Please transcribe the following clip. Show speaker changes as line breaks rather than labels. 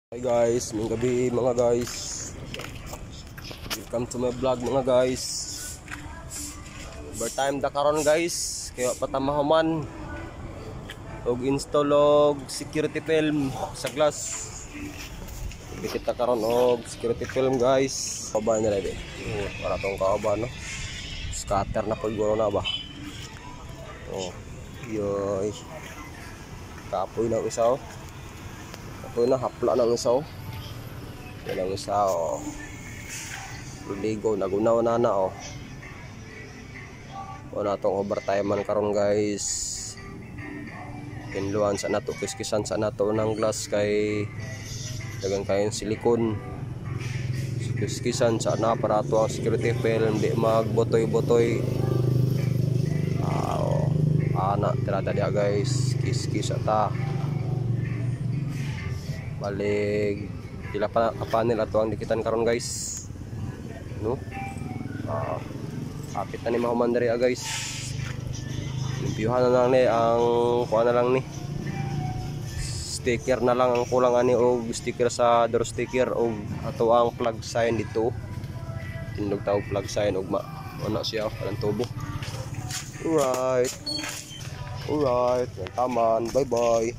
Hi guys, may gabi mga guys. Welcome to my vlog mga guys. Overtime da karon guys, kaya patamahuman og install og security film sa glass. Kita karon og security film guys. Kaban na dai. Para tong kaban no. Scatter na pud na ba. Oh, yoy. Kapoy na isaw. Ito na, hapla ng isaw. Yan ang isaw. Ligo, nagunaw na oh. Wala itong overtime man karon guys. Kinluan sa nato, kiskisan sa nato ng glass kay dagang kayong silikon. Kiskisan sa na para ito ang security film, di magbotoy-botoy. Anak, tirada dia guys. Kiskis ata. Balik sila pa panel ato ang dikitan karon guys no. Kapit na ni mahuman diri guys. Limpyuhan na lang ni ang kuha na lang ni sticker na lang ang kulang ani og sticker sa door sticker og ato ang plug sign dito. Tindog taw plug sign og ana siya kanang tubo. Alright, taman, bye bye.